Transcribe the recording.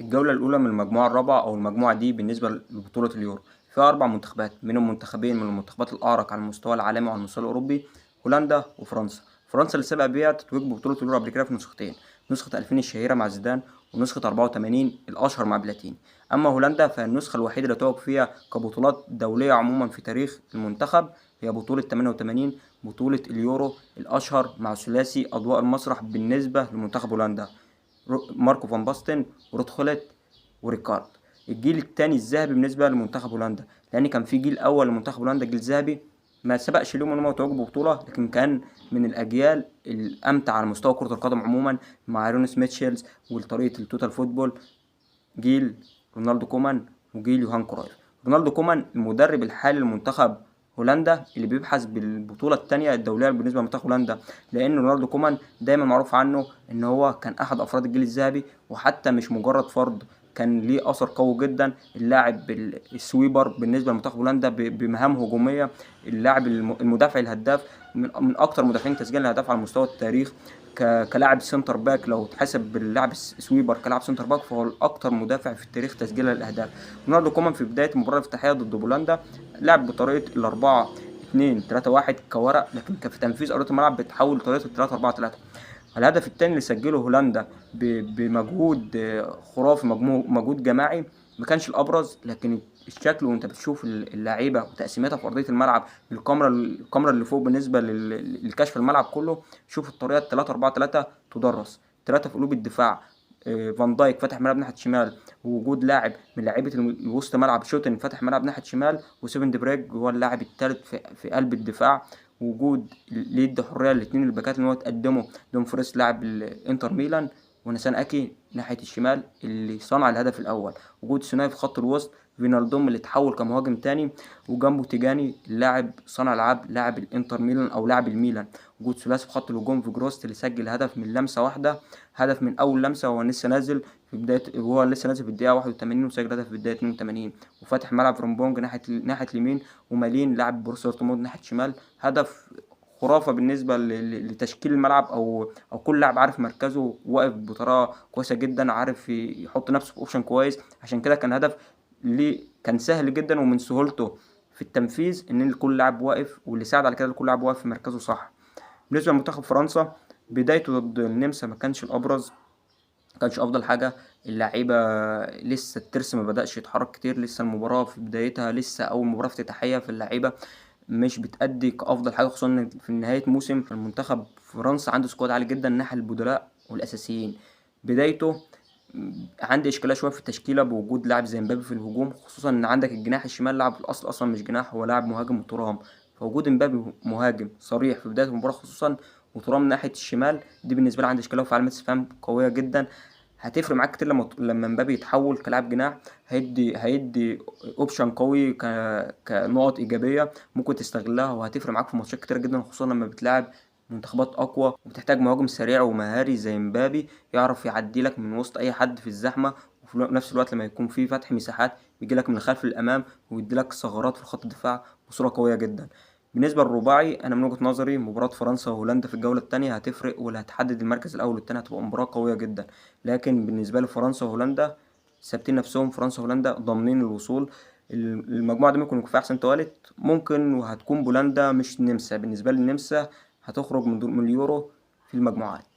الجولة الأولى من المجموعة الرابعة أو المجموعة دي بالنسبة لبطولة اليورو، فيها 4 منتخبات منهم منتخبين من المنتخبات الأعرق على المستوى العالمي وعلى المستوى الأوروبي، هولندا وفرنسا. فرنسا اللي سبق بيها تتويج ببطولة اليورو قبل كده في نسختين، نسخة 2000 الشهيرة مع زيدان ونسخة 84 الأشهر مع بلاتيني. أما هولندا فالنسخة الوحيدة اللي توج فيها كبطولات دولية عموما في تاريخ المنتخب هي بطولة 88، بطولة اليورو الأشهر مع ثلاثي أضواء المسرح بالنسبة لمنتخب هولندا، ماركو فان باستن ورود خولت وريكارد. الجيل التاني الذهبي بالنسبة لمنتخب هولندا، لأن كان في جيل أول لمنتخب هولندا جيل ذهبي ما سبقش ليهم إن هم يتوجوا ببطولة، لكن كان من الأجيال الأمتع على مستوى كرة القدم عموما مع رونس ميتشيلز وطريقة التوتال فوتبول، جيل رونالدو كومان وجيل يوهان كرويف. رونالدو كومان المدرب الحالي لمنتخب هولندا اللي بيبحث بالبطولة التانية الدولية بالنسبة لمنتخب هولندا، لأن رونالدو كومان دايما معروف عنه إن هو كان أحد أفراد الجيل الذهبي، وحتى مش مجرد فرد، كان ليه أثر قوي جدا. اللاعب السويبر بالنسبة لمنتخب هولندا بمهام هجومية، اللاعب المدافع الهداف من أكتر مدافعين تسجيلا لأهداف على مستوى التاريخ. كلاعب سنتر باك، لو تحسب باللاعب سويبر كلاعب سنتر باك فهو الأكتر مدافع في التاريخ تسجيلا للأهداف. رونالدو كومان في بداية المباراة الافتتاحية ضد بولندا لعب بطريقة الأربعة 2 3 1 كورق، لكن في تنفيذ أرضية الملعب بتحول لطريقة 3 4 3. الهدف الثاني اللي سجله هولندا بمجهود خرافي، مجهود جماعي، ما كانش الابرز، لكن الشكل وانت بتشوف اللعيبه وتقسيماتها في ارضيه الملعب، الكاميرا اللي فوق بالنسبه لكشف الملعب كله، شوف الطريقه 3 4 3 تدرس 3 في قلوب الدفاع. فان دايك فتح ملعب ناحيه شمال، ووجود لاعب من لعيبه الوسط ملعب شوتن فتح ملعب ناحيه شمال، وسيفن دي بريج هو اللاعب الثالث في قلب الدفاع. وجود اللي يدي حريه للاثنين الباكات ان هو تقدمه دومفريس لاعب الانتر ميلان، ونسان اكي ناحيه الشمال اللي صنع الهدف الاول. وجود ثنائي في خط الوسط، فينالدوم اللي اتحول كمهاجم تاني، وجنبه تيجاني اللاعب صانع العاب لاعب الانتر ميلان او لاعب الميلان. وجود ثلاثي في خط الهجوم، في جروست اللي سجل هدف من لمسه واحده، هدف من اول لمسه وهو لسه نازل في الدقيقه 81، وسجل هدف في الدقيقه 82. وفتح ملعب فرامبونج ناحيه اليمين، ومالين لاعب بروسيا دورتموند ناحيه شمال. هدف خرافه بالنسبه لتشكيل الملعب، او كل لاعب عارف مركزه، واقف بطريقه كويسه جدا، عارف يحط نفسه في اوبشن كويس. عشان كده كان هدف ليه كان سهل جدا، ومن سهولته في التنفيذ ان كل لاعب واقف، واللي ساعد على كده كل لاعب واقف في مركزه صح. بالنسبه لمنتخب فرنسا، بدايته ضد النمسا ما كانش الابرز، ما كانش افضل حاجه. اللعيبه لسه الترس ما بدأش يتحرك كتير، لسه المباراه في بدايتها، لسه اول مباراه افتتاحيه، في اللعيبه مش بتأدي كأفضل حاجة، خصوصا إن في نهاية موسم المنتخب فرنسا عنده سكواد عالي جدا ناحية البدلاء والأساسيين. بدايته عندي إشكالية شوية في التشكيلة بوجود لاعب زي مبابي في الهجوم، خصوصا إن عندك الجناح الشمال لاعب في الأصل أصلا مش جناح، هو لاعب مهاجم وترام. فوجود مبابي مهاجم صريح في بداية المباراة خصوصا، وترام ناحية الشمال، دي بالنسبة لي عندي إشكالية وفي علامة استفهام قوية جدا. هتفرق معاك كتير لما مبابي يتحول كلاعب جناح، هيدي اوبشن قوي كنقط ايجابيه ممكن تستغلها، وهتفرق معاك في ماتشات كتير جدا، خصوصا لما بتلعب منتخبات اقوى وبتحتاج مهاجم سريع ومهاري زي مبابي يعرف يعدي لك من وسط اي حد في الزحمه، وفي نفس الوقت لما يكون في فتح مساحات بيجي لك من الخلف للامام ويدي لك ثغرات في خط الدفاع بصوره قويه جدا. بالنسبه للرباعي، انا من وجهه نظري مباراه فرنسا وهولندا في الجوله الثانيه هتفرق، واللي هتحدد المركز الاول والثاني هتبقى مباراه قويه جدا. لكن بالنسبه لفرنسا وهولندا ثابتين نفسهم، فرنسا وهولندا ضامنين الوصول. المجموعه دي ممكن يكون فيها احسن توالت ممكن، وهتكون بولندا مش النمسا. بالنسبه لي النمسا هتخرج من اليورو في المجموعات.